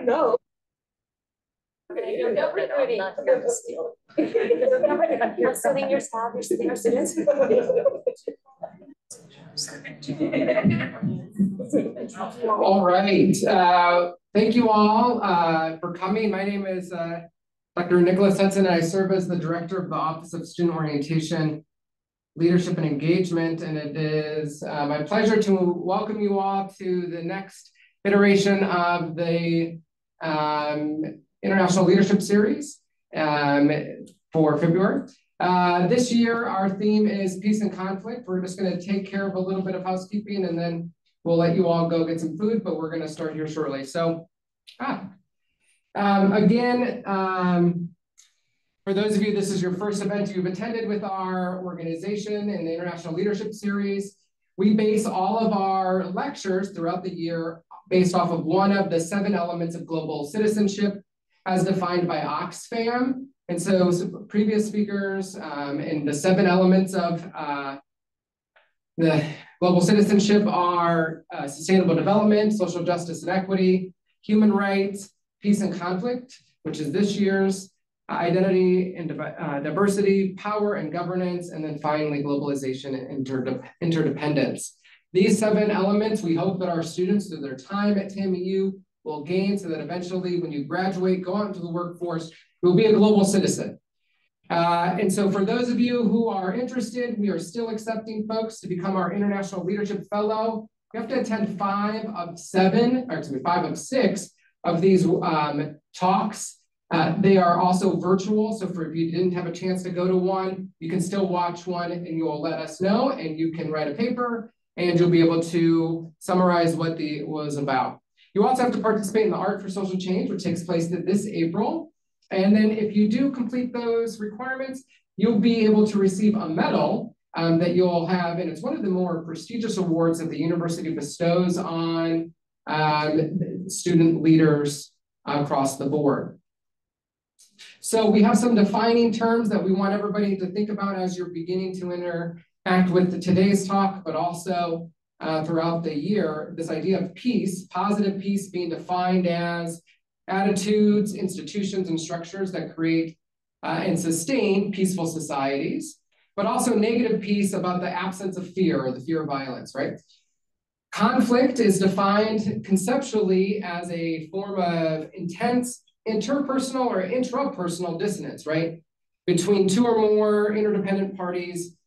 No. You're recruiting. Not here to steal. You're sitting your staff, you're sitting your students. All right. Thank you all for coming. My name is Dr. Nicholas Hudson, and I serve as the Director of the Office of Student Orientation, Leadership and Engagement. And it is my pleasure to welcome you all to the next iteration of the International Leadership Series for February. This year, our theme is peace and conflict. We're just going to take care of a little bit of housekeeping, and then we'll let you all go get some food, but we're going to start here shortly. So, again, for those of you, this is your first event you've attended with our organization in the International Leadership Series. We base all of our lectures throughout the year based off of one of the 7 elements of global citizenship as defined by Oxfam. And so previous speakers and the 7 elements of the global citizenship are sustainable development, social justice and equity, human rights, peace and conflict, which is this year's, identity and diversity, power and governance, and then finally globalization and interdependence. These 7 elements, we hope that our students through their time at TAMU will gain so that eventually when you graduate, go out into the workforce, you'll be a global citizen. And so for those of you who are interested, we are still accepting folks to become our International Leadership Fellow. You have to attend 5 of 6 of these talks. They are also virtual, so if you didn't have a chance to go to one, you can still watch one and you'll let us know, and you can write a paper and you'll be able to summarize what it was about. You also have to participate in the Art for Social Change, which takes place this April. And then if you do complete those requirements, you'll be able to receive a medal that you'll have, and it's one of the more prestigious awards that the university bestows on student leaders across the board. So we have some defining terms that we want everybody to think about as you're beginning to interact with today's talk, but also throughout the year. This idea of peace, positive peace being defined as attitudes, institutions, and structures that create and sustain peaceful societies, but also negative peace about the absence of fear or the fear of violence, right? Conflict is defined conceptually as a form of intense interpersonal or intrapersonal dissonance, right? Between 2 or more interdependent parties,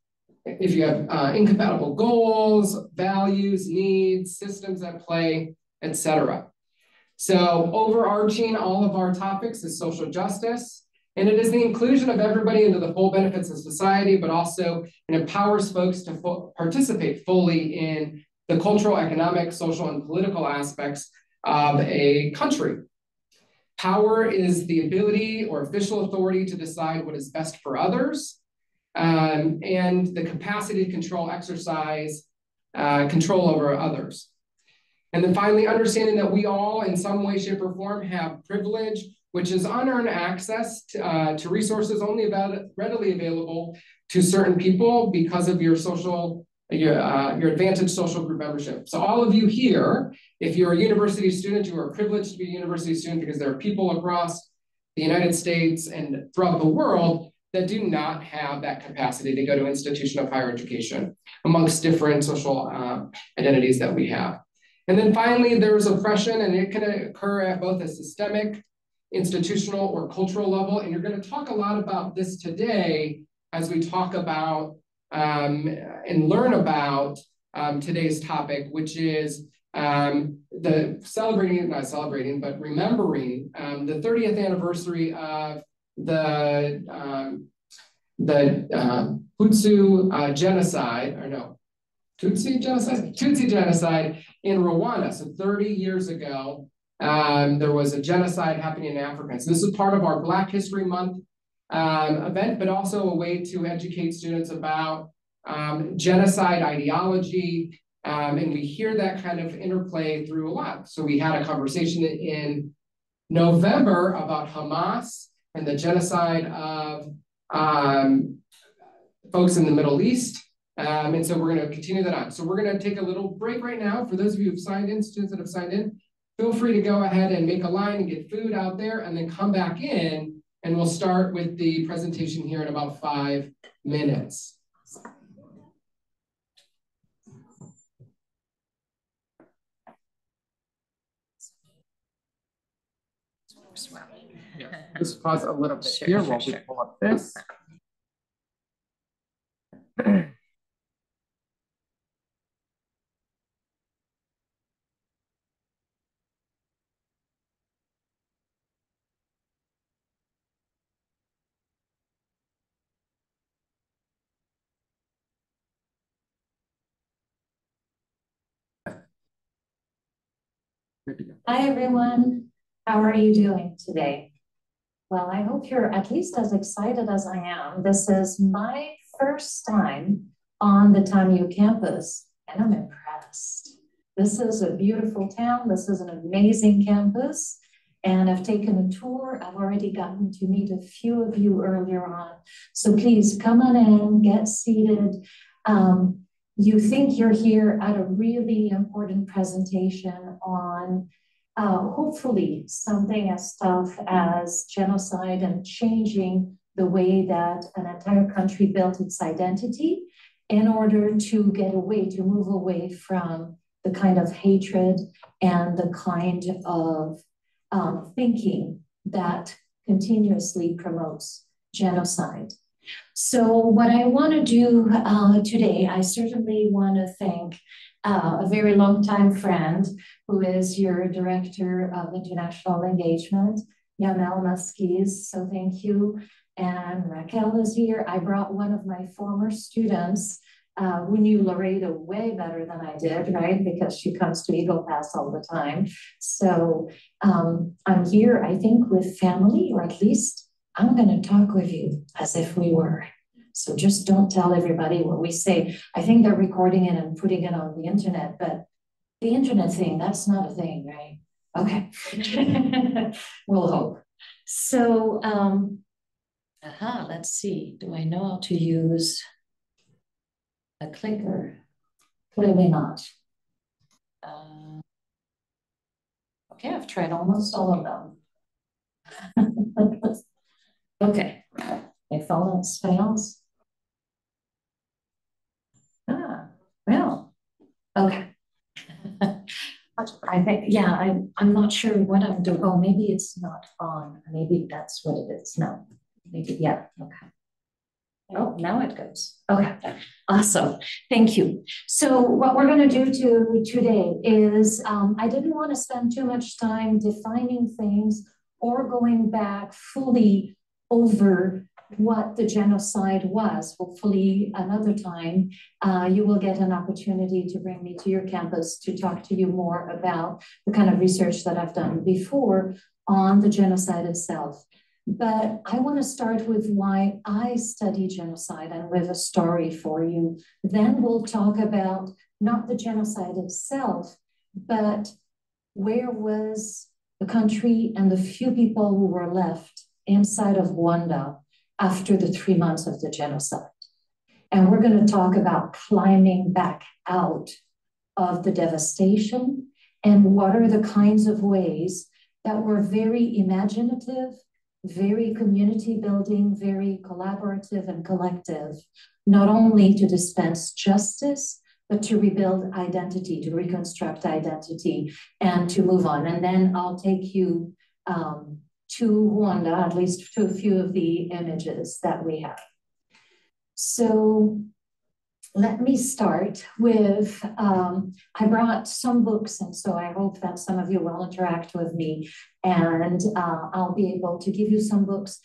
if you have incompatible goals, values, needs, systems at play, etc. So overarching all of our topics is social justice, and it is the inclusion of everybody into the full benefits of society, but also it empowers folks to participate fully in the cultural, economic, social, and political aspects of a country. Power is the ability or official authority to decide what is best for others, and the capacity to exercise control over others. And then finally, understanding that we all, in some way, shape, or form, have privilege, which is unearned access to resources only readily available to certain people because of your advantaged social group membership. So all of you here, if you're a university student, you are privileged to be a university student because there are people across the United States and throughout the world that do not have that capacity to go to an institution of higher education amongst different social identities that we have. And then finally, there's oppression, and it can occur at both a systemic, institutional, or cultural level. And you're going to talk a lot about this today as we talk about and learn about today's topic, which is remembering the 30th anniversary of the Tutsi genocide in Rwanda. So 30 years ago, there was a genocide happening in Africa. So this is part of our Black History Month event, but also a way to educate students about genocide ideology. And we hear that kind of interplay through a lot. So we had a conversation in November about Hamas and the genocide of folks in the Middle East. And so we're going to continue that on. So we're going to take a little break right now. For those of you who've signed in, students that have signed in, feel free to go ahead and make a line and get food out there and then come back in, and we'll start with the presentation here in about 5 minutes. Yeah. Just pause a little bit here while we pull up this. Hi, everyone. How are you doing today? Well, I hope you're at least as excited as I am. This is my first time on the TAMU campus, and I'm impressed. This is a beautiful town. This is an amazing campus, and I've taken a tour. I've already gotten to meet a few of you earlier on. So please come on in, get seated. You think you're here at a really important presentation on hopefully something as tough as genocide and changing the way that an entire country built its identity in order to get away, to move away from the kind of hatred and the kind of thinking that continuously promotes genocide. So what I want to do today, I certainly want to thank a very long-time friend who is your Director of International Engagement, Yamel Maskiz. So thank you. And Raquel is here. I brought one of my former students who knew Laredo way better than I did, right? Because she comes to Eagle Pass all the time. So I'm here, I think, with family, or at least I'm going to talk with you as if we were. So just don't tell everybody what we say. I think they're recording it and putting it on the internet, but the internet thing, that's not a thing, right? Okay. We'll hope. So, let's see. Do I know how to use a clicker? Clearly not. Okay, I've tried almost all of them. Okay. If all else fails. Well, okay. I think, yeah, I'm not sure what I'm doing. Oh, maybe it's not on. Maybe that's what it is. No, maybe, yeah, okay. Oh, now it goes. Okay, awesome. Thank you. So what we're going to do today is I didn't want to spend too much time defining things or going back fully over what the genocide was. Hopefully another time you will get an opportunity to bring me to your campus to talk to you more about the kind of research that I've done before on the genocide itself. But I want to start with why I study genocide and with a story for you. Then we'll talk about not the genocide itself, but where was the country and the few people who were left inside of Rwanda after the 3 months of the genocide. And we're going to talk about climbing back out of the devastation and what are the kinds of ways that were very imaginative, very community building, very collaborative and collective, not only to dispense justice, but to rebuild identity, to reconstruct identity, and to move on. And then I'll take you to Rwanda, at least to a few of the images that we have. So let me start with, I brought some books, and so I hope that some of you will interact with me, and I'll be able to give you some books.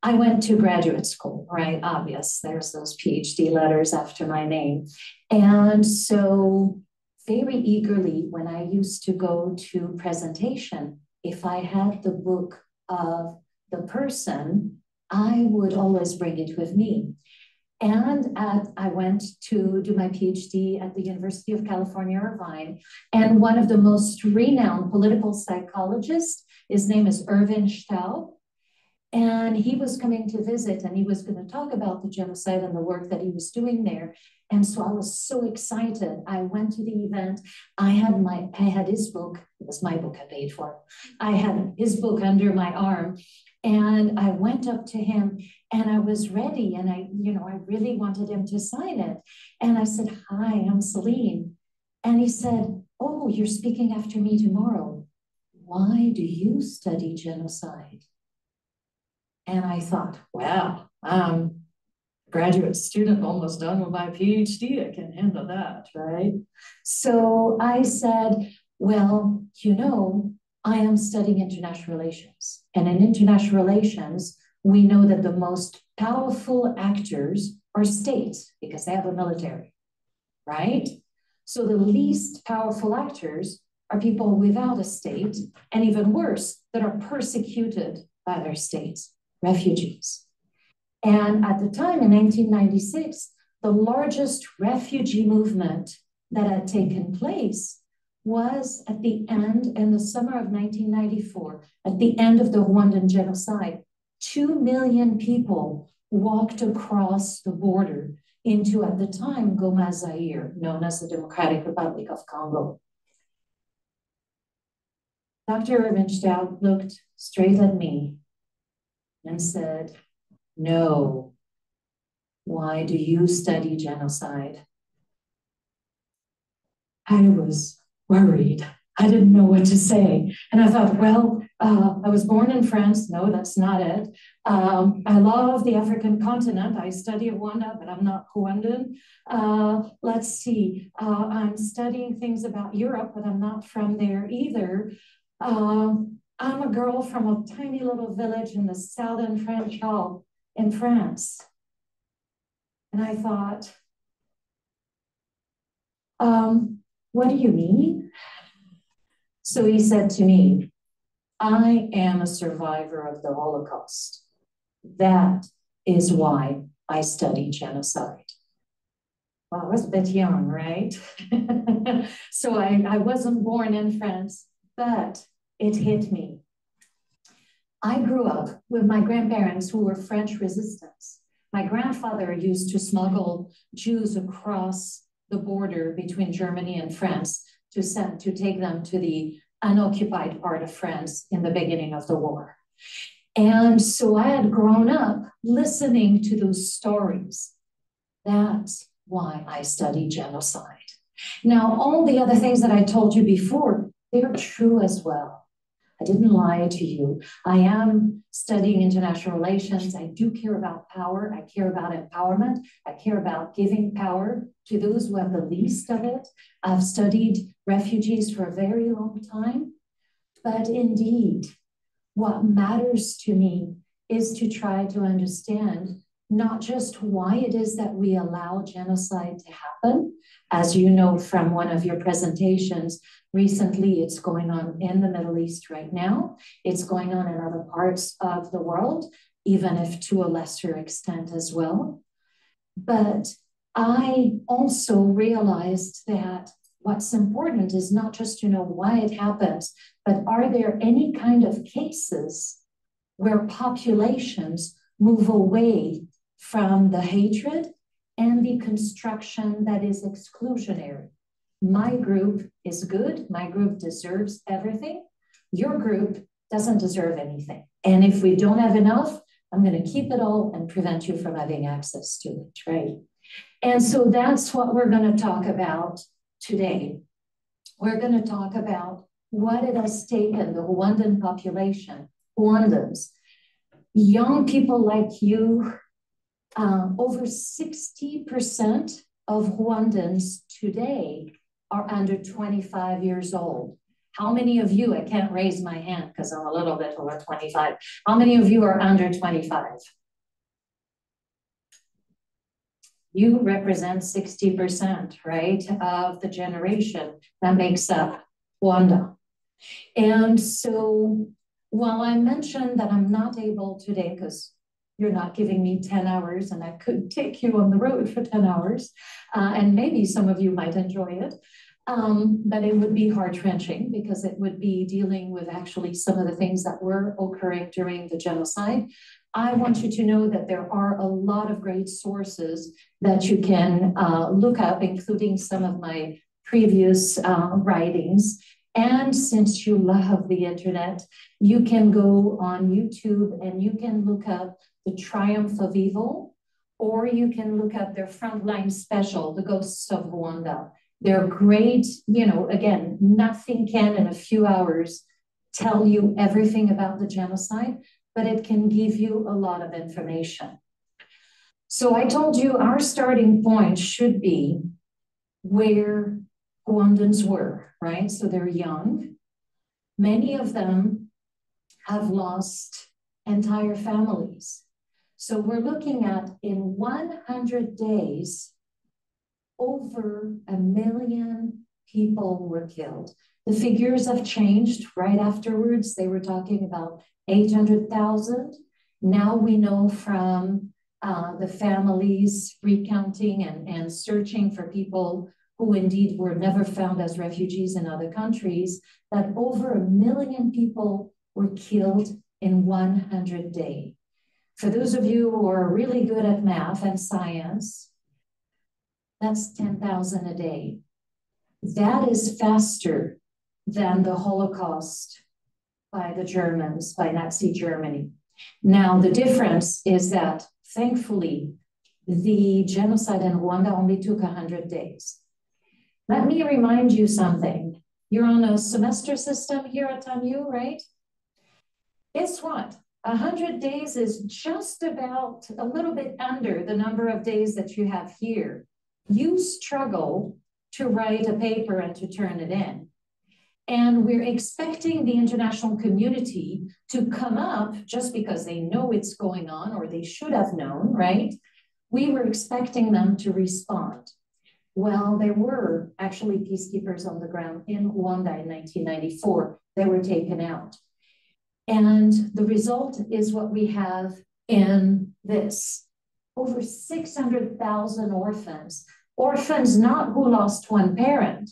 I went to graduate school, right? Obvious, there's those PhD letters after my name. And so very eagerly, when I used to go to presentation, if I had the book of the person, I would always bring it with me. And I went to do my PhD at the University of California, Irvine. And one of the most renowned political psychologists, his name is Irvin Staub. And he was coming to visit and he was going to talk about the genocide and the work that he was doing there. And so I was so excited. I went to the event. I had his book. It was my book I paid for. I had his book under my arm. And I went up to him and I was ready. And I really wanted him to sign it. And I said, "Hi, I'm Celine." And he said, "Oh, you're speaking after me tomorrow. Why do you study genocide?" And I thought, well, graduate student almost done with my PhD. I can handle that, right? So I said, well, I am studying international relations. And in international relations, we know that the most powerful actors are states because they have a military, right? So the least powerful actors are people without a state, and even worse, that are persecuted by their states, refugees. And at the time in 1996, the largest refugee movement that had taken place was at the end, in the summer of 1994, at the end of the Rwandan genocide. 2 million people walked across the border into, at the time, Goma, Zaire, known as the Democratic Republic of Congo. Dr. Rubenstadt looked straight at me and said, "No. Why do you study genocide?" I was worried. I didn't know what to say. And I thought, well, I was born in France. No, that's not it. I love the African continent. I study Rwanda, but I'm not Rwandan. Let's see. I'm studying things about Europe, but I'm not from there either. I'm a girl from a tiny little village in the southern French Alps in France. And I thought, what do you mean? So he said to me, "I am a survivor of the Holocaust. That is why I study genocide." Well, I was a bit young, right? So I wasn't born in France, but it hit me. I grew up with my grandparents who were French resistants. My grandfather used to smuggle Jews across the border between Germany and France to take them to the unoccupied part of France in the beginning of the war. And so I had grown up listening to those stories. That's why I study genocide. Now, all the other things that I told you before, they're true as well. I didn't lie to you. I am studying international relations. I do care about power. I care about empowerment. I care about giving power to those who have the least of it. I've studied refugees for a very long time. But indeed, what matters to me is to try to understand not just why it is that we allow genocide to happen. As you know from one of your presentations, recently it's going on in the Middle East right now. It's going on in other parts of the world, even if to a lesser extent as well. But I also realized that what's important is not just to know why it happens, but are there any kind of cases where populations move away from the hatred and the construction that is exclusionary? My group is good. My group deserves everything. Your group doesn't deserve anything. And if we don't have enough, I'm going to keep it all and prevent you from having access to it, right? And so that's what we're going to talk about today. We're going to talk about what it has taken the Rwandan population, Rwandans, young people like you. Over 60% of Rwandans today are under 25 years old. How many of you, I can't raise my hand because I'm a little bit over 25. How many of you are under 25? You represent 60%, right, of the generation that makes up Rwanda. And so while I mentioned that I'm not able today, because you're not giving me 10 hours and I could take you on the road for 10 hours, and maybe some of you might enjoy it. But it would be heart-wrenching because it would be dealing with actually some of the things that were occurring during the genocide. I want you to know that there are a lot of great sources that you can look up, including some of my previous writings. And since you love the internet, you can go on YouTube and you can look up The Triumph of Evil, or you can look up their frontline special, The Ghosts of Rwanda. They're great, you know, again, nothing can in a few hours tell you everything about the genocide, but it can give you a lot of information. So I told you our starting point should be where Rwandans were, right? So they're young. Many of them have lost entire families. So we're looking at in 100 days, over 1 million people were killed. The figures have changed right afterwards. They were talking about 800,000. Now we know from the families recounting and searching for people who indeed were never found as refugees in other countries, that over 1 million people were killed in 100 days. For those of you who are really good at math and science, that's 10,000 a day. That is faster than the Holocaust by the Germans, by Nazi Germany. Now, the difference is that, thankfully, the genocide in Rwanda only took 100 days. Let me remind you something. You're on a semester system here at TANU, right? Guess what? 100 days is just about a little bit under the number of days that you have here. You struggle to write a paper and to turn it in. And we're expecting the international community to come up just because they know it's going on, or they should have known, right? We were expecting them to respond. Well, there were actually peacekeepers on the ground in Rwanda in 1994. They were taken out. And the result is what we have in this. Over 600,000 orphans. Orphans not who lost one parent.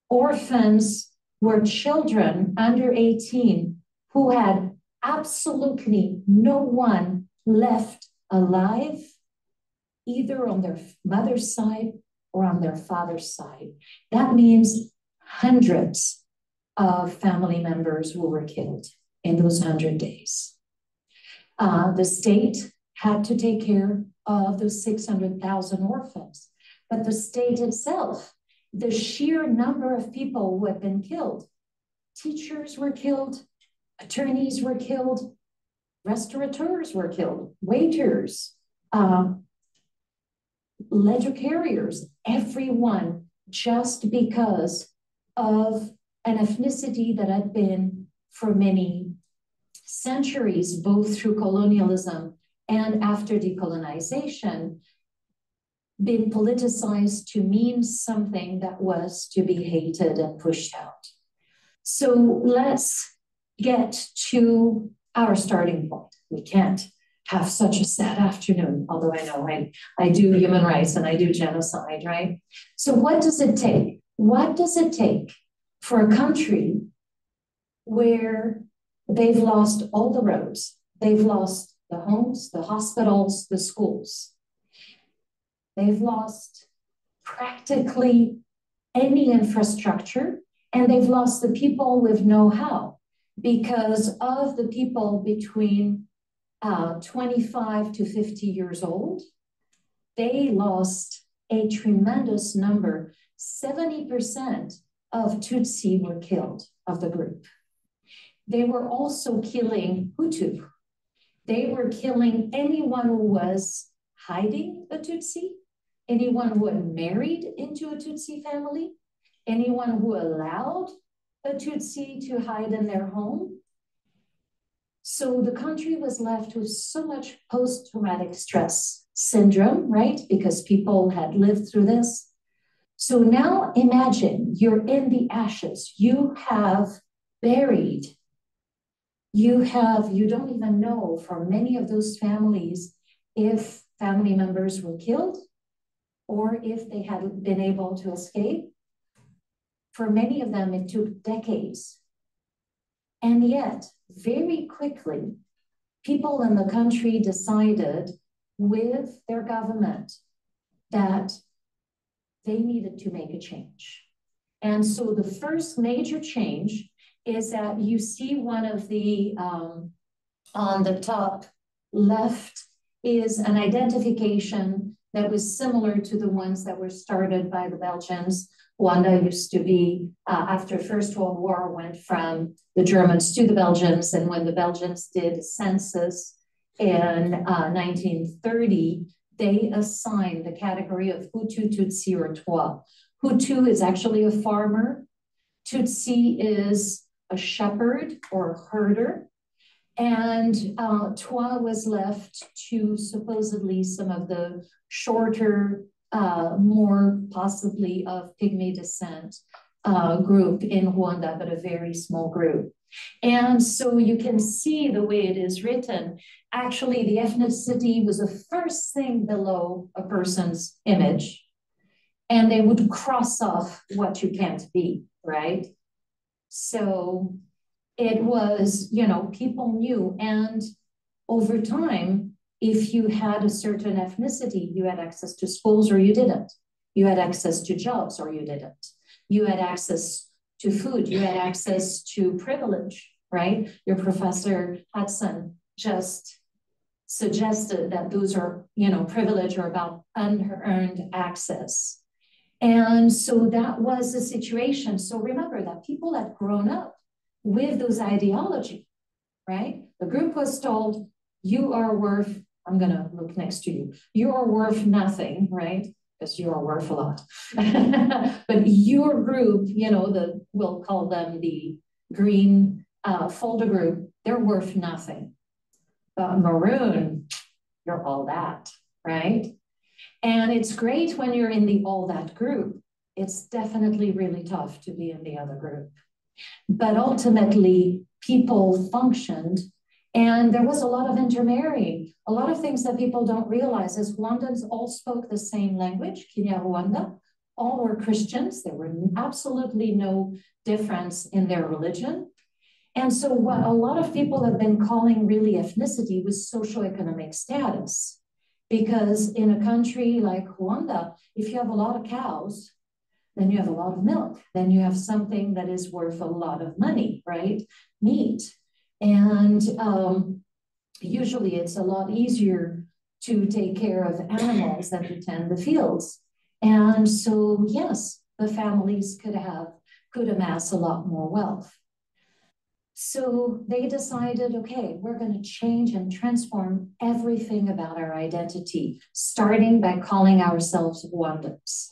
Orphans were children under 18 who had absolutely no one left alive, either on their mother's side or on their father's side. That means hundreds of family members who were killed in those 100 days. The state had to take care of those 600,000 orphans. But the state itself, the sheer number of people who had been killed, teachers were killed, attorneys were killed, restaurateurs were killed, waiters, ledger carriers, everyone, just because of an ethnicity that had been for many centuries, both through colonialism and after decolonization, been politicized to mean something that was to be hated and pushed out. So let's get to our starting point. We can't have such a sad afternoon, although I know I do human rights and I do genocide, right? So what does it take? What does it take for a country where they've lost all the roads, they've lost the homes, the hospitals, the schools, they've lost practically any infrastructure, and they've lost the people with know-how because of the people between 25 to 50 years old. They lost a tremendous number. 70% of Tutsi were killed of the group. They were also killing Hutu. They were killing anyone who was hiding a Tutsi, anyone who had married into a Tutsi family, anyone who allowed a Tutsi to hide in their home. So the country was left with so much post-traumatic stress syndrome, right? Because people had lived through this. So now imagine you're in the ashes. You have buried. You don't even know for many of those families if family members were killed or if they had been able to escape. for many of them, it took decades. And yet, very quickly, people in the country decided with their government that they needed to make a change. And so the first major change is that you see one of the, on the top left is an identification that was similar to the ones that were started by the Belgians. Rwanda used to be, after First World War, went from the Germans to the Belgians. And when the Belgians did a census in 1930, they assigned the category of Hutu, Tutsi, or Twa. Hutu is actually a farmer. Tutsi is a shepherd or a herder. And Twa was left to supposedly some of the shorter, more possibly of Pygmy descent group in Rwanda, but a very small group. And so you can see the way it is written. Actually, the ethnicity was the first thing below a person's image, and they would cross off what you can't be, right? So it was, you know, people knew. And over time, if you had a certain ethnicity, you had access to schools or you didn't. You had access to jobs or you didn't. You had access to food. You had access to privilege, right? Your professor Hudson just suggested that those are, you know, privilege or about unearned access. And so that was the situation. So remember that people had grown up with those ideology, right? The group was told, you are worth, I'm going to look next to you, you are worth nothing, right? Because you are worth a lot. But your group, you know, we'll call them the green folder group, they're worth nothing. But maroon, you're all that, right? And it's great when you're in the all that group. It's definitely really tough to be in the other group. But ultimately, people functioned, and there was a lot of intermarrying. A lot of things that people don't realize is Rwandans all spoke the same language, Kinyarwanda. All were Christians. There were absolutely no difference in their religion. And so what a lot of people have been calling really ethnicity was socioeconomic status. Because in a country like Rwanda, if you have a lot of cows, then you have a lot of milk. Then you have something that is worth a lot of money, right? Meat. And usually it's a lot easier to take care of animals than to tend the fields. And so, yes, the families could amass a lot more wealth. So they decided, okay, we're going to change and transform everything about our identity, starting by calling ourselves Rwandans.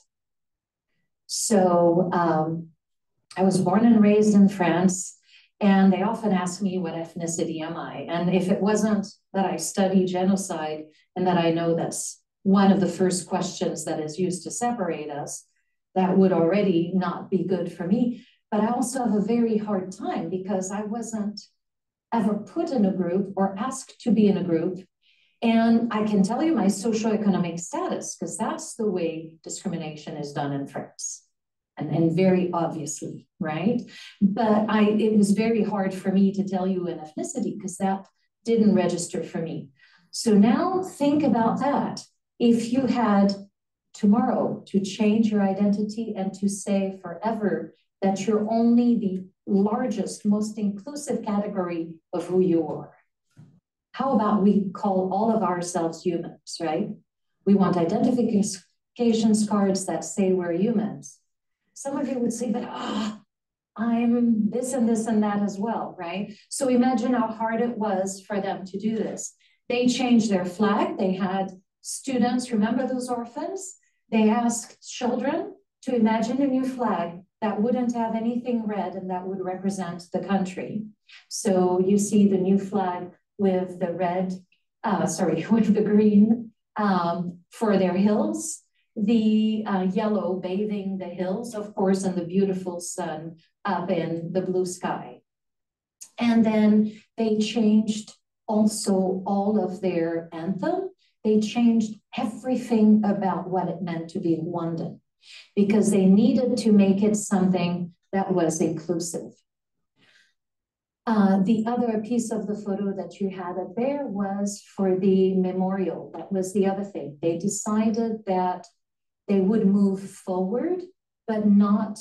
So I was born and raised in France, and they often ask me, what ethnicity am I? And if it wasn't that I study genocide and that I know that's one of the first questions that is used to separate us, that would already not be good for me. But I also have a very hard time because I wasn't ever put in a group or asked to be in a group. And I can tell you my socioeconomic status, because that's the way discrimination is done in France. And very obviously, right? But it was very hard for me to tell you an ethnicity because that didn't register for me. So now think about that. If you had tomorrow to change your identity and to say forever that you're only the largest, most inclusive category of who you are. How about we call all of ourselves humans, right? We want identification cards that say we're humans. Some of you would say, but I'm this and this and that as well, right? So imagine how hard it was for them to do this. They changed their flag. They had students, remember those orphans? They asked children to imagine a new flag that wouldn't have anything red and that would represent the country. So you see the new flag with the with the green for their hills, the yellow bathing the hills, of course, and the beautiful sun up in the blue sky. And then they changed also all of their anthem. They changed everything about what it meant to be Rwandan, because they needed to make it something that was inclusive. The other piece of the photo that you had up there was for the memorial. That was the other thing. They decided that they would move forward, but not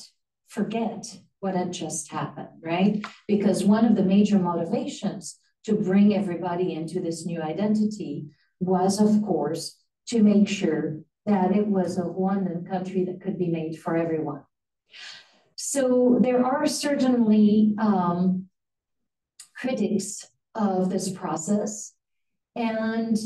forget what had just happened, right? Because one of the major motivations to bring everybody into this new identity was, of course, to make sure that it was a Rwandan country that could be made for everyone. So there are certainly critics of this process. And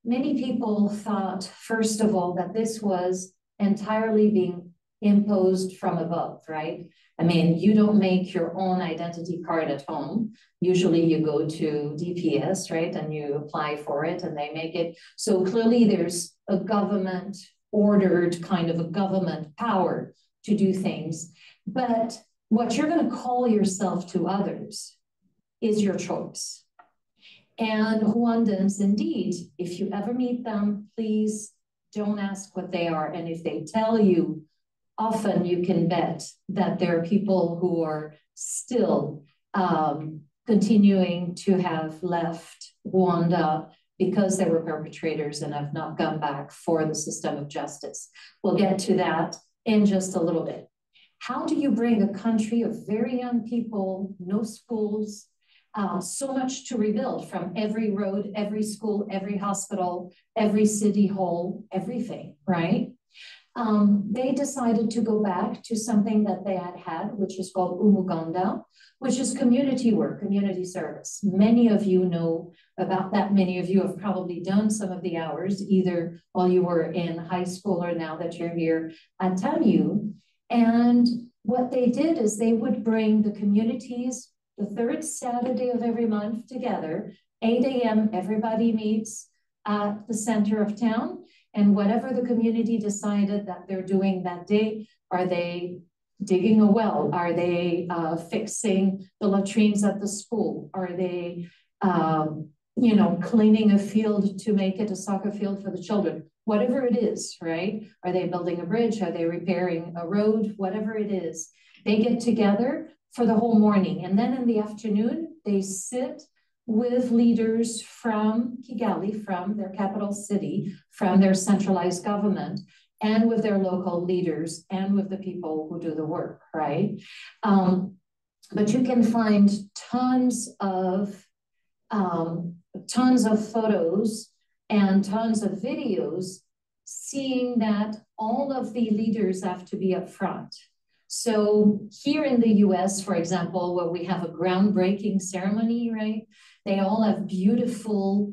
many people thought, first of all, that this was entirely being imposed from above, right? I mean, you don't make your own identity card at home. Usually you go to DPS, right? And you apply for it and they make it. So clearly there's a government ordered kind of a government power to do things. But what you're going to call yourself to others is your choice. And Rwandans, indeed, if you ever meet them, please don't ask what they are. And if they tell you, often you can bet that there are people who are still continuing to have left Rwanda because they were perpetrators and have not gone back for the system of justice. We'll get to that in just a little bit. How do you bring a country of very young people, no schools, so much to rebuild, from every road, every school, every hospital, every city hall, everything, right? They decided to go back to something that they had, which is called umuganda, which is community work, community service. Many of you know about that. Many of you have probably done some of the hours, either while you were in high school or now that you're here at TAMU. And what they did is they would bring the communities the third Saturday of every month together, 8 a.m., everybody meets at the center of town. And whatever the community decided that they're doing that day, are they digging a well? Are they fixing the latrines at the school? Are they, cleaning a field to make it a soccer field for the children? Whatever it is, right? Are they building a bridge? Are they repairing a road? Whatever it is, they get together for the whole morning. And then in the afternoon, they sit with leaders from Kigali, from their capital city, from their centralized government, and with their local leaders and with the people who do the work, right? But you can find tons of photos and tons of videos seeing that all of the leaders have to be up front. So here in the US, for example, where we have a groundbreaking ceremony, right? They all have beautiful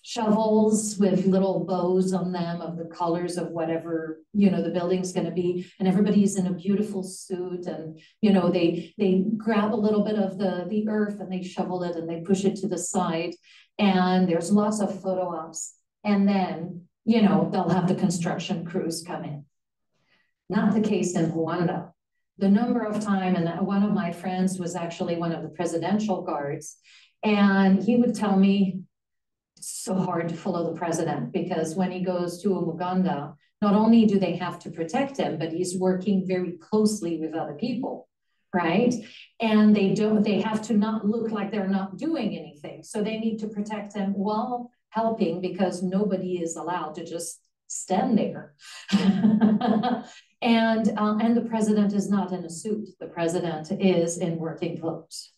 shovels with little bows on them of the colors of whatever, the building's going to be. And everybody's in a beautiful suit. And, they grab a little bit of the earth and they shovel it and they push it to the side. And there's lots of photo ops. And then, they'll have the construction crews come in. Not the case in Rwanda. The number of time, and one of my friends was actually one of the presidential guards, and he would tell me it's so hard to follow the president because when he goes to Umuganda, not only do they have to protect him, but he's working very closely with other people, right? And they have to not look like they're not doing anything. So they need to protect him while helping because nobody is allowed to just stand there. And the president is not in a suit. The president is in working clothes.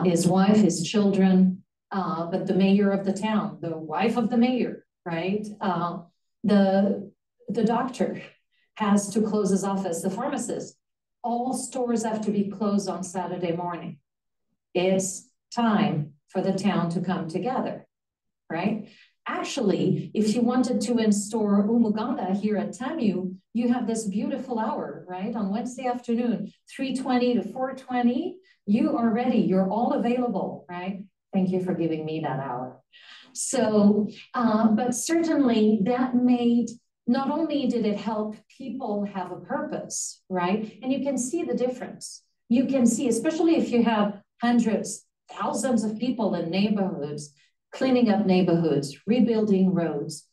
His wife, his children, but the mayor of the town, the wife of the mayor, right? The doctor has to close his office, the pharmacist. All stores have to be closed on Saturday morning. It's time for the town to come together, right? Actually, if you wanted to install Umuganda here at TAMU, you have this beautiful hour, right? On Wednesday afternoon, 3:20 to 4:20, you are ready. You're all available, right? Thank you for giving me that hour. So, but certainly that made, not only did it help people have a purpose, right? And you can see the difference. You can see, especially if you have hundreds, thousands of people in neighborhoods, cleaning up neighborhoods, rebuilding roads,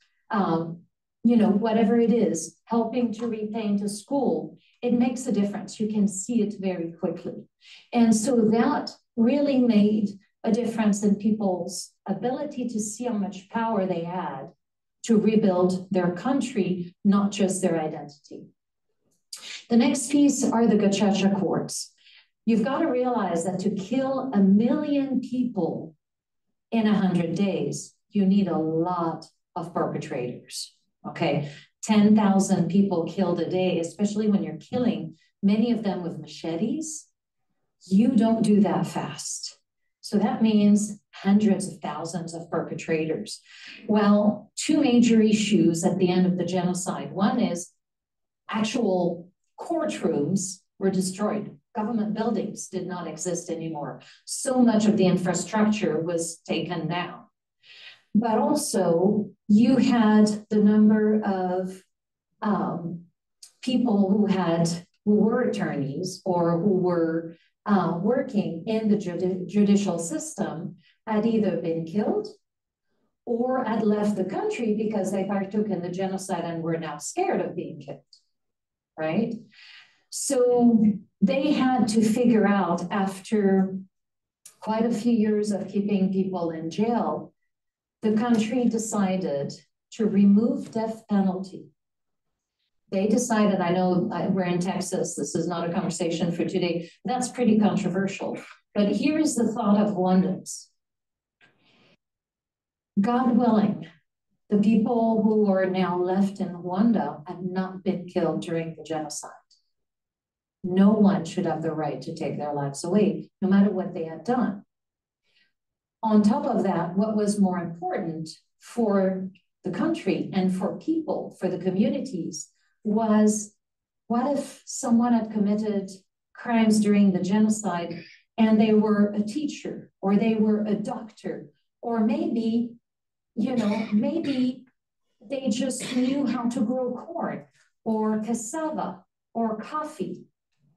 whatever it is, helping to repaint a school. it makes a difference. You can see it very quickly. And so that really made a difference in people's ability to see how much power they had to rebuild their country, not just their identity. The next piece are the Gacaca courts. You've got to realize that to kill 1 million people in 100 days, you need a lot of perpetrators, okay? 10,000 people killed a day, especially when you're killing many of them with machetes. You don't do that fast. So that means hundreds of thousands of perpetrators. Well, two major issues at the end of the genocide. One is actual courtrooms were destroyed. Government buildings did not exist anymore. So much of the infrastructure was taken down. But also, you had the number of people who were attorneys or who were working in the judicial system had either been killed or had left the country because they partook in the genocide and were now scared of being killed, right? So they had to figure out, after quite a few years of keeping people in jail, the country decided to remove death penalty. They decided, I know we're in Texas, this is not a conversation for today, that's pretty controversial, but here is the thought of Rwandans. God willing, the people who are now left in Rwanda have not been killed during the genocide. No one should have the right to take their lives away, no matter what they had done. On top of that, what was more important for the country and for people, for the communities, was what if someone had committed crimes during the genocide and they were a teacher or they were a doctor, or maybe, maybe they just knew how to grow corn or cassava or coffee,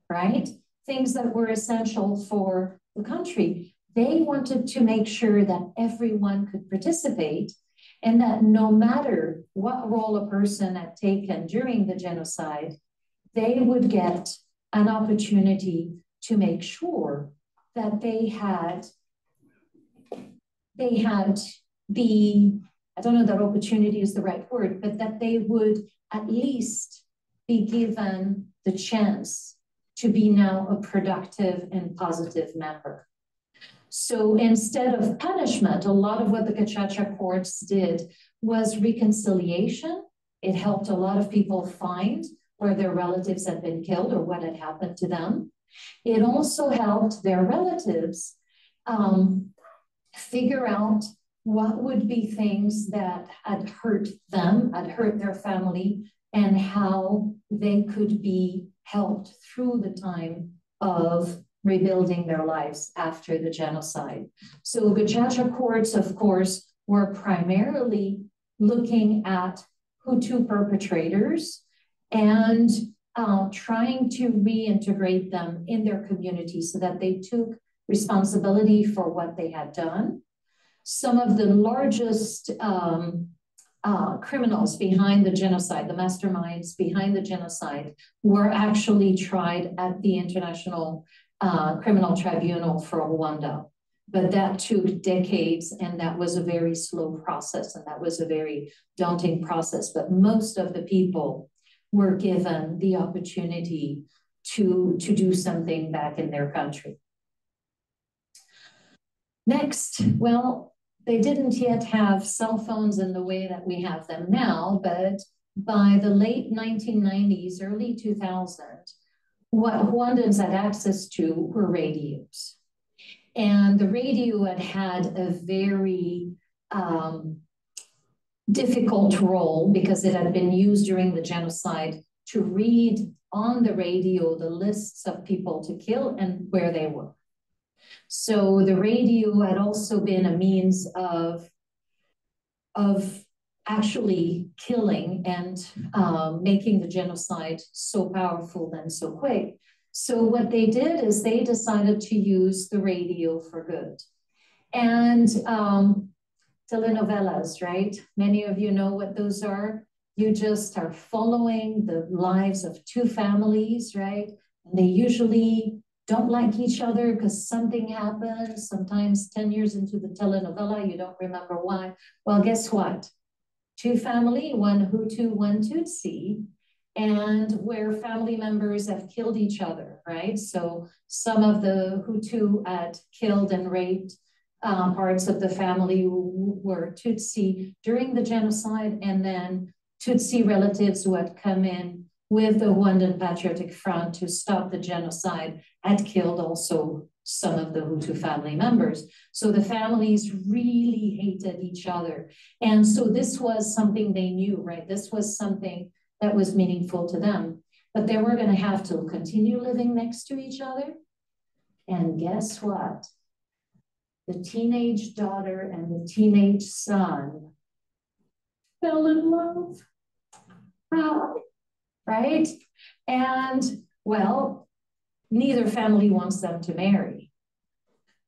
right? Things that were essential for the country. They wanted to make sure that everyone could participate and that no matter what role a person had taken during the genocide, they would get an opportunity to make sure that they had the, I don't know that opportunity is the right word, but that they would at least be given the chance to be now a productive and positive member. So instead of punishment, a lot of what the Gacaca courts did was reconciliation. It helped a lot of people find where their relatives had been killed or what had happened to them. It also helped their relatives figure out what would be things that had hurt them, had hurt their family, and how they could be helped through the time of rebuilding their lives after the genocide. So Gacaca courts, of course, were primarily looking at Hutu perpetrators and trying to reintegrate them in their community so that they took responsibility for what they had done. Some of the largest criminals behind the genocide, the masterminds behind the genocide, were actually tried at the International Criminal Tribunal for Rwanda. But that took decades, and that was a very slow process, and that was a very daunting process. But most of the people were given the opportunity to do something back in their country. Next, well, they didn't yet have cell phones in the way that we have them now, but by the late 1990s, early 2000, what Rwandans had access to were radios. And the radio had a very difficult role because it had been used during the genocide to read on the radio the lists of people to kill and where they were. So the radio had also been a means of actually killing and making the genocide so powerful and so quick. So what they did is they decided to use the radio for good. And telenovelas, right? Many of you know what those are. you just are following the lives of two families, right? And they usually don't like each other because something happened. Sometimes 10 years into the telenovela, you don't remember why. Well, guess what? Two family, one Hutu, one Tutsi, and where family members have killed each other, right? So some of the Hutu had killed and raped parts of the family who were Tutsi during the genocide, and then Tutsi relatives who had come in with the Rwandan Patriotic Front to stop the genocide had killed also some of the Hutu family members. So the families really hated each other. And so this was something they knew, right? This was something that was meaningful to them. But they were going to have to continue living next to each other. And guess what? The teenage daughter and the teenage son fell in love. Right? And well, neither family wants them to marry.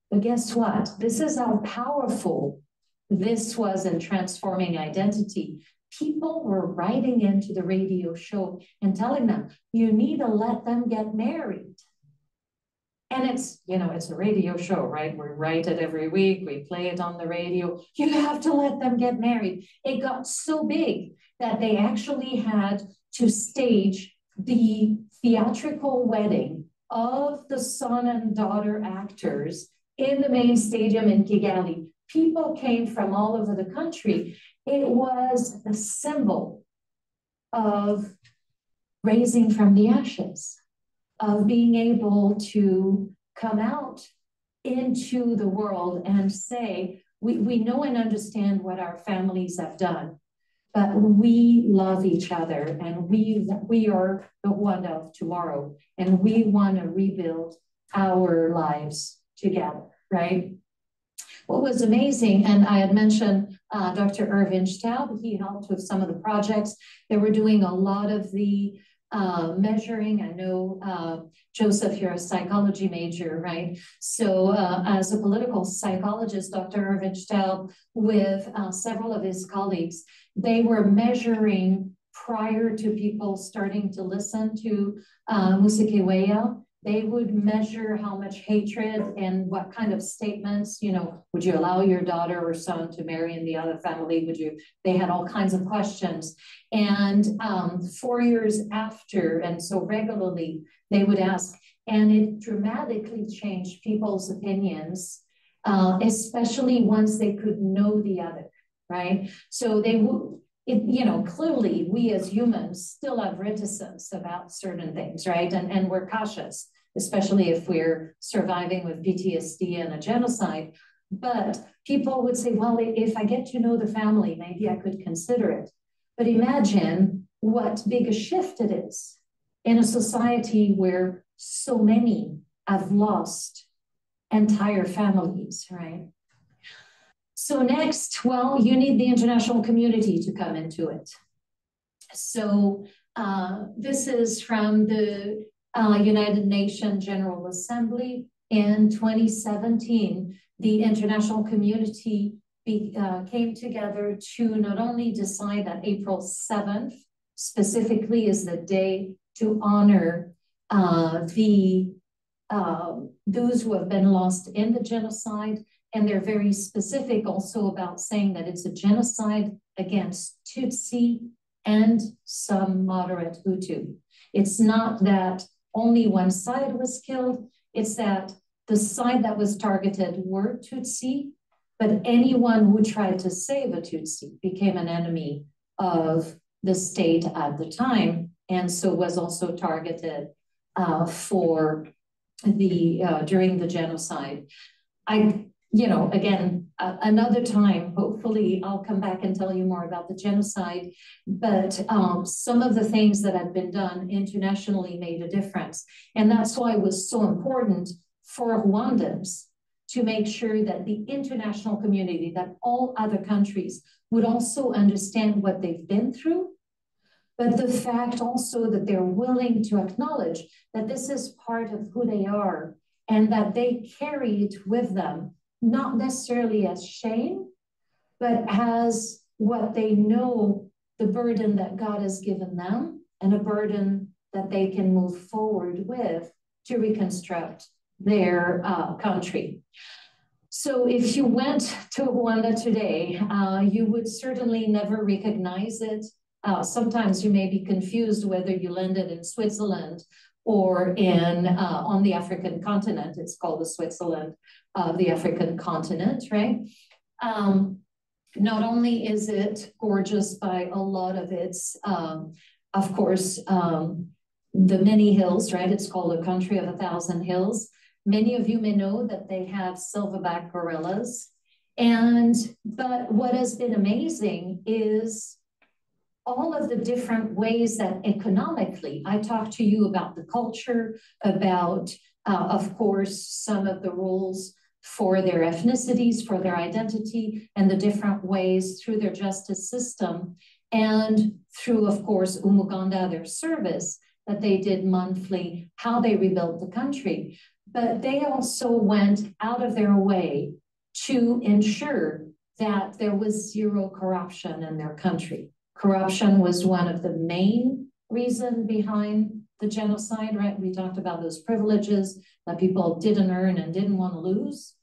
But guess what? This is how powerful this was in transforming identity. People were writing into the radio show and telling them, you need to let them get married. And it's, you know, it's a radio show, right? We write it every week. We play it on the radio. You have to let them get married. It got so big that they actually had to stage the theatrical wedding of the son and daughter actors in the main stadium in Kigali. People came from all over the country. It was a symbol of raising from the ashes, of being able to come out into the world and say, we know and understand what our families have done, but we love each other, and we are the Rwanda of tomorrow, and we want to rebuild our lives together, right? What was amazing, and I had mentioned Dr. Irvin Staub, he helped with some of the projects. They were doing a lot of the measuring. I know, Joseph, you're a psychology major, right? So as a political psychologist, Dr. Irvin Staub, with several of his colleagues, they were measuring prior to people starting to listen to Musekeweya. They would measure how much hatred and what kind of statements, you know, would you allow your daughter or son to marry in the other family? Would you? They had all kinds of questions. And 4 years after, and so regularly, they would ask, and it dramatically changed people's opinions, especially once they could know the other, right? So they would, you know, clearly we as humans still have reticence about certain things, right? And we're cautious, especially if we're surviving with PTSD and a genocide. But people would say, well, if I get to know the family, maybe I could consider it. But imagine what big a shift it is in a society where so many have lost entire families, right? So next, well, you need the international community to come into it. So this is from the United Nations General Assembly in 2017. The international community came together to not only decide that April 7th specifically is the day to honor those who have been lost in the genocide. And they're very specific also about saying that it's a genocide against Tutsi and some moderate Hutu. It's not that only one side was killed, it's that the side that was targeted were Tutsi, but anyone who tried to save a Tutsi became an enemy of the state at the time, and so was also targeted for the during the genocide. You know, again, another time, hopefully I'll come back and tell you more about the genocide, but some of the things that had been done internationally made a difference. And that's why it was so important for Rwandans to make sure that the international community, that all other countries would also understand what they've been through, but the fact also that they're willing to acknowledge that this is part of who they are and that they carry it with them, not necessarily as shame, but as what they know the burden that God has given them and a burden that they can move forward with to reconstruct their country. So if you went to Rwanda today, you would certainly never recognize it. Sometimes you may be confused whether you landed in Switzerland or on the African continent. It's called the Switzerland of the African continent, right? Not only is it gorgeous by a lot of its, of course, the many hills, right? It's called a country of 1,000 hills. Many of you may know that they have silverback gorillas. But what has been amazing is all of the different ways that economically, I talked to you about the culture, about, of course, some of the rules for their ethnicities, for their identity, and the different ways through their justice system, and through, of course, Umuganda, their service that they did monthly, how they rebuilt the country. But they also went out of their way to ensure that there was zero corruption in their country. Corruption was one of the main reasons behind the genocide, right? We talked about those privileges that people didn't earn and didn't want to lose.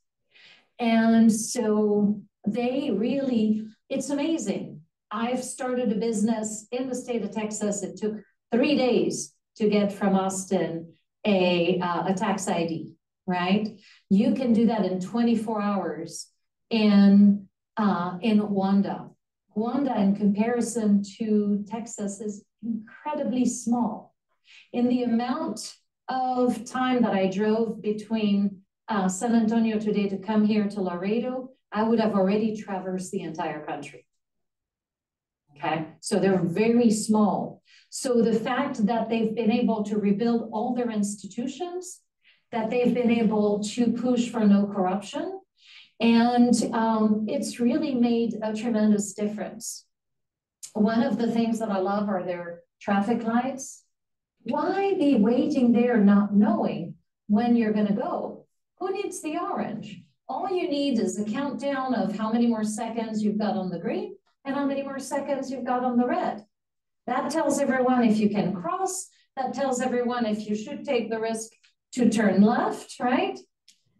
And so they really, it's amazing. I've started a business in the state of Texas. It took 3 days to get from Austin a tax ID, right? You can do that in 24 hours in Rwanda. Rwanda, in comparison to Texas, is incredibly small. In the amount of time that I drove between San Antonio today to come here to Laredo, I would have already traversed the entire country. Okay, so they're very small. So the fact that they've been able to rebuild all their institutions, that they've been able to push for no corruption, and it's really made a tremendous difference. One of the things that I love are their traffic lights. Why be waiting there not knowing when you're going to go? Who needs the orange? All you need is a countdown of how many more seconds you've got on the green and how many more seconds you've got on the red. That tells everyone if you can cross. That tells everyone if you should take the risk to turn left, right?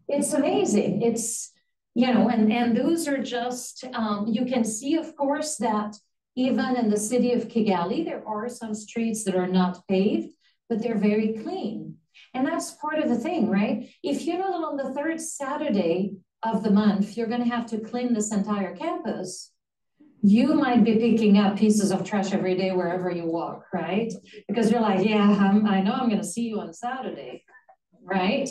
It's amazing. It's, you know, and those are just, you can see, of course, that even in the city of Kigali, there are some streets that are not paved, but they're very clean. And that's part of the thing, right? If you know that on the third Saturday of the month, you're going to have to clean this entire campus, you might be picking up pieces of trash every day wherever you walk, right? Because you're like, yeah, I know I'm going to see you on Saturday, right?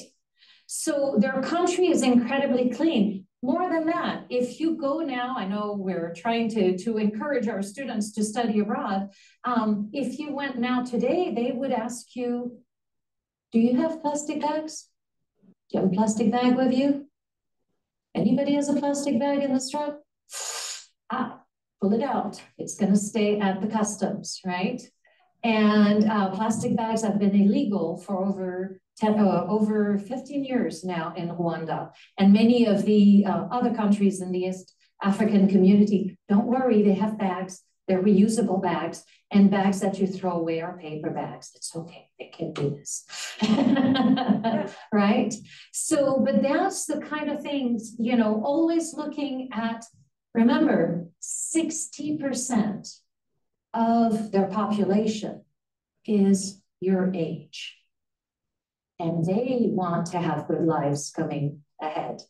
So their country is incredibly clean. More than that, if you go now, I know we're trying to encourage our students to study abroad. If you went now today, they would ask you, do you have plastic bags? Do you have a plastic bag with you? Anybody has a plastic bag in this truck? Pull it out. It's going to stay at the customs, right? And plastic bags have been illegal for over 15 years now in Rwanda. And many of the other countries in the East African community, don't worry, they have bags. They're reusable bags, and bags that you throw away are paper bags. It's okay, they can do this, right? So, but that's the kind of things, you know, always looking at, remember, 60% of their population is your age. And they want to have good lives coming ahead.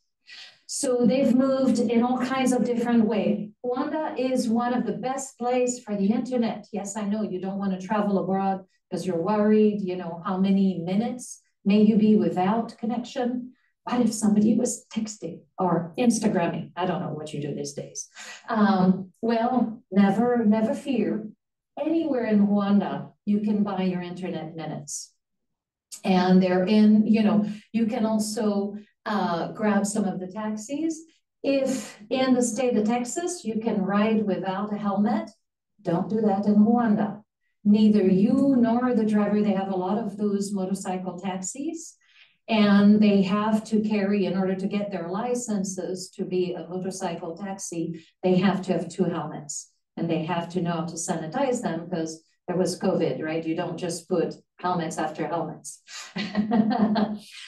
So they've moved in all kinds of different ways. Rwanda is one of the best places for the internet. Yes, I know you don't want to travel abroad because you're worried, you know, how many minutes may you be without connection? What if somebody was texting or Instagramming? I don't know what you do these days. Well, never fear. Anywhere in Rwanda, you can buy your internet minutes. And they're in, you know, you can also grab some of the taxis. If in the state of Texas, you can ride without a helmet, don't do that in Rwanda. Neither you nor the driver, they have a lot of those motorcycle taxis, and they have to carry, in order to get their licenses to be a motorcycle taxi, they have to have 2 helmets. and they have to know how to sanitize them because there was COVID, right? You don't just put helmets after helmets.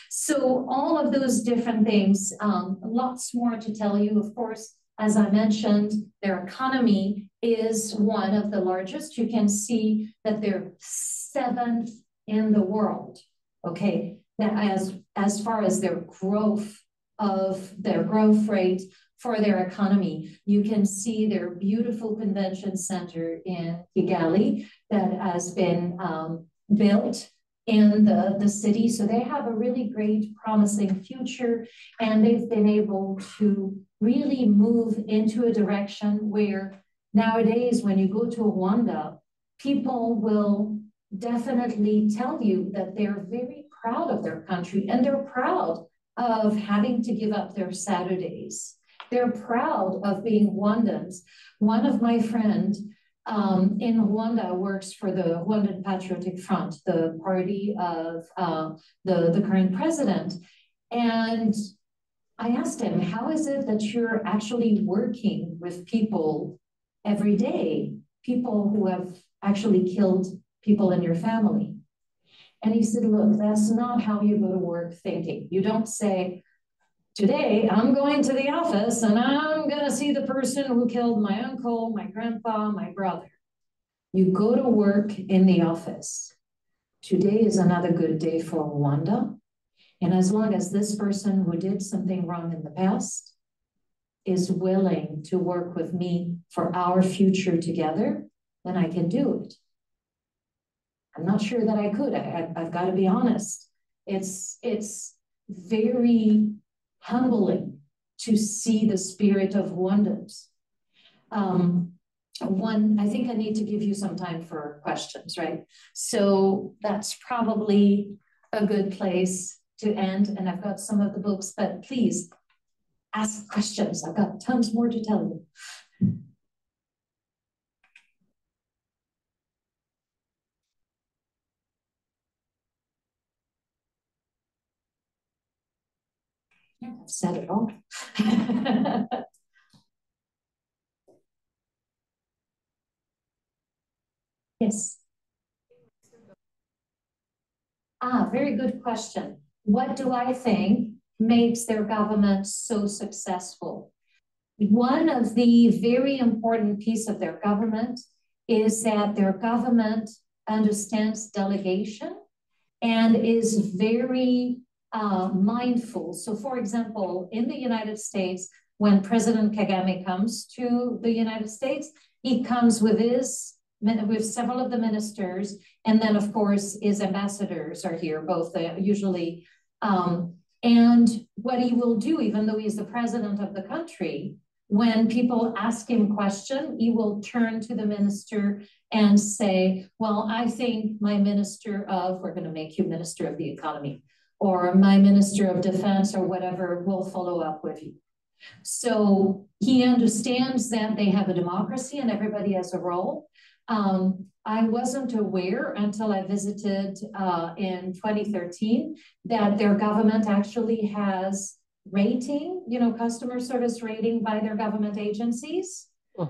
So all of those different things, lots more to tell you. Of course, as I mentioned, their economy is one of the largest. You can see that they're 7th in the world, okay? That as far as their growth rate for their economy. You can see their beautiful convention center in Kigali that has been built in the city. So they have a really great, promising future, and they've been able to really move into a direction where nowadays, when you go to Rwanda, people will definitely tell you that they're very proud of their country, and they're proud of having to give up their Saturdays. They're proud of being Rwandans. One of my friends in Rwanda works for the Rwandan Patriotic Front, the party of the current president. And I asked him, how is it that you're actually working with people every day, people who have actually killed people in your family? And he said, look, that's not how you go to work thinking. You don't say, today I'm going to the office and I'm going to see the person who killed my uncle, my grandpa, my brother. You go to work in the office. Today is another good day for Rwanda. And as long as this person who did something wrong in the past is willing to work with me for our future together, then I can do it. I'm not sure that I could. I've got to be honest. It's very humbling to see the spirit of Rwandans. I think I need to give you some time for questions, right? So that's probably a good place to end. And I've got some of the books, but please ask questions. I've got tons more to tell you. Yeah, I've said it all. Yes. Very good question. What do I think makes their government so successful? One of the very important pieces of their government is that their government understands delegation and is very mindful. So, for example, in the United States, when President Kagame comes to the United States, he comes with several of the ministers, and then of course his ambassadors are here, both usually. And what he will do, even though he's the president of the country, when people ask him question, he will turn to the minister and say, well, I think my we're going to make you minister of the economy, or my minister of defense or whatever will follow up with you. So he understands that they have a democracy and everybody has a role. I wasn't aware until I visited in 2013 that their government actually has rating, customer service rating by their government agencies.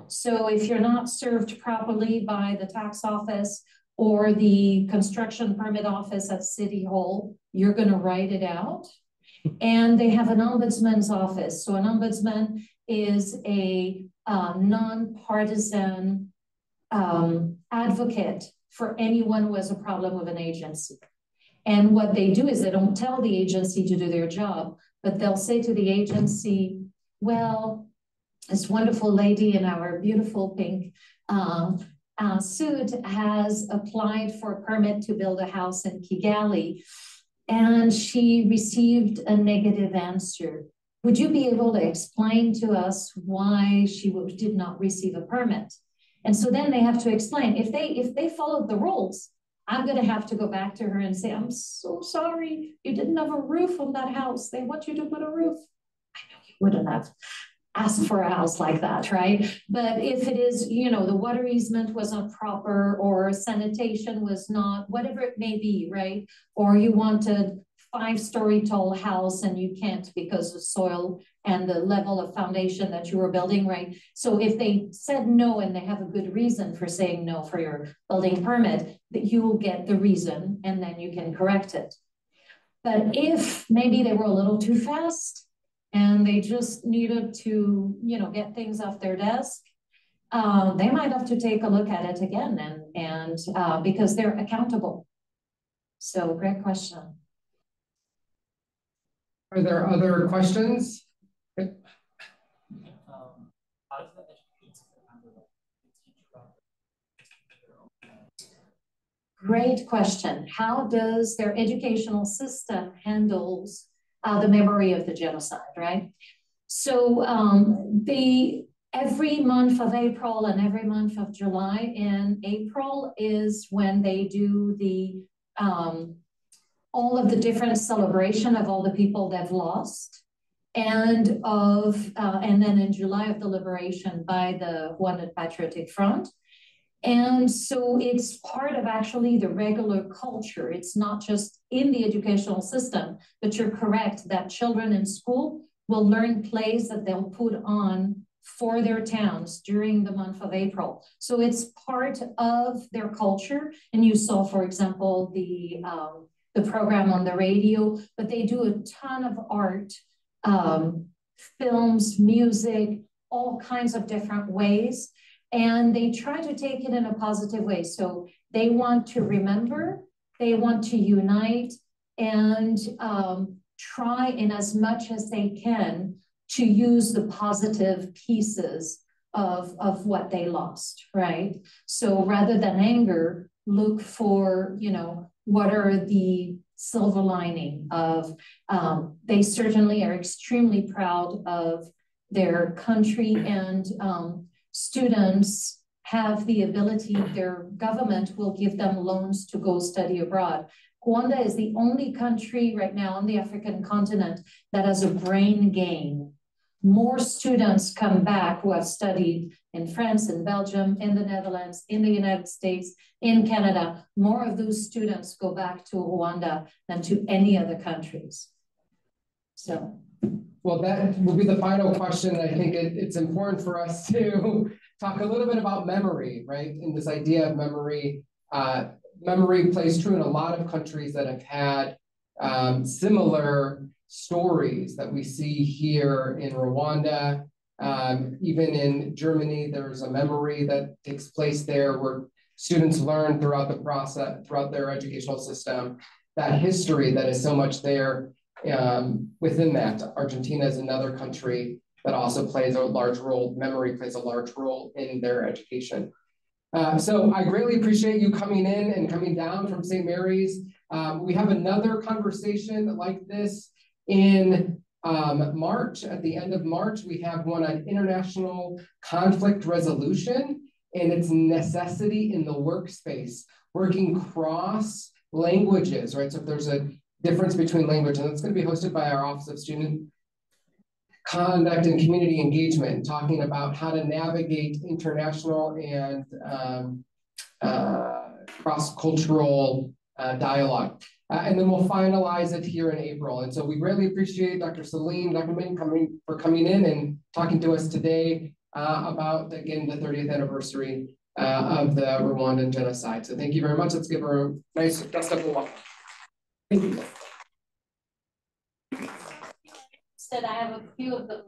So if you're not served properly by the tax office or the construction permit office at City Hall, you're going to write it out. And they have an ombudsman's office. So an ombudsman is a nonpartisan advocate for anyone who has a problem with an agency. And what they do is they don't tell the agency to do their job, but they'll say to the agency, well, this wonderful lady in our beautiful pink suit has applied for a permit to build a house in Kigali, and she received a negative answer. Would you be able to explain to us why she did not receive a permit? And so then they have to explain. If they followed the rules, I'm going to have to go back to her and say, I'm so sorry, you didn't have a roof on that house. They want you to put a roof. I know you wouldn't have asked for a house like that, right? But if it is, the water easement wasn't proper, or sanitation was not, whatever it may be, right? Or you wanted 5-story tall house and you can't because of soil and the level of foundation that you were building, right? So if they said no and they have a good reason for saying no for your building permit, that you will get the reason and then you can correct it. But if maybe they were a little too fast and they just needed to, get things off their desk, they might have to take a look at it again and because they're accountable. So great question. Are there other questions? How does the education system handle that? Great question. How does their educational system handles the memory of the genocide, right? So every month of April and every month of July, in April is when they do the all of the different celebration of all the people they've lost, and then in July of the liberation by the Rwandan Patriotic Front. And so it's part of actually the regular culture. It's not just in the educational system, but you're correct that children in school will learn plays that they'll put on for their towns during the month of April. So it's part of their culture. And you saw, for example, the program on the radio, but they do a ton of art, films, music, all kinds of different ways. And they try to take it in a positive way. So they want to remember, they want to unite, and try in as much as they can to use the positive pieces of what they lost, right? So rather than anger, look for, what are the silver lining of, they certainly are extremely proud of their country, and students have the ability, their government will give them loans to go study abroad. Rwanda is the only country right now on the African continent that has a brain gain. More students come back who have studied in France, in Belgium, in the Netherlands, in the United States, in Canada. More of those students go back to Rwanda than to any other countries. So. Well, that will be the final question. I think it's important for us to talk a little bit about memory, right? And this idea of memory. Memory plays true in a lot of countries that have had similar stories that we see here in Rwanda. Even in Germany, there's a memory that takes place there where students learn throughout the process, throughout their educational system, that history that is so much there. Within that, Argentina is another country that also plays a large role. Memory plays a large role in their education. So I greatly appreciate you coming in and coming down from St. Mary's. We have another conversation like this in March. At the end of March, we have one on international conflict resolution and its necessity in the workspace, working cross languages, right? So if there's a difference between language, and it's going to be hosted by our Office of Student Conduct and Community Engagement, talking about how to navigate international and cross-cultural dialogue. And then we'll finalize it here in April. And so we really appreciate Dr. Celine, Jacquemin coming in and talking to us today about, again, the 30th anniversary of the Rwandan genocide. So thank you very much. Let's give her a nice dust up and welcome. Thank you. Said I have a few of the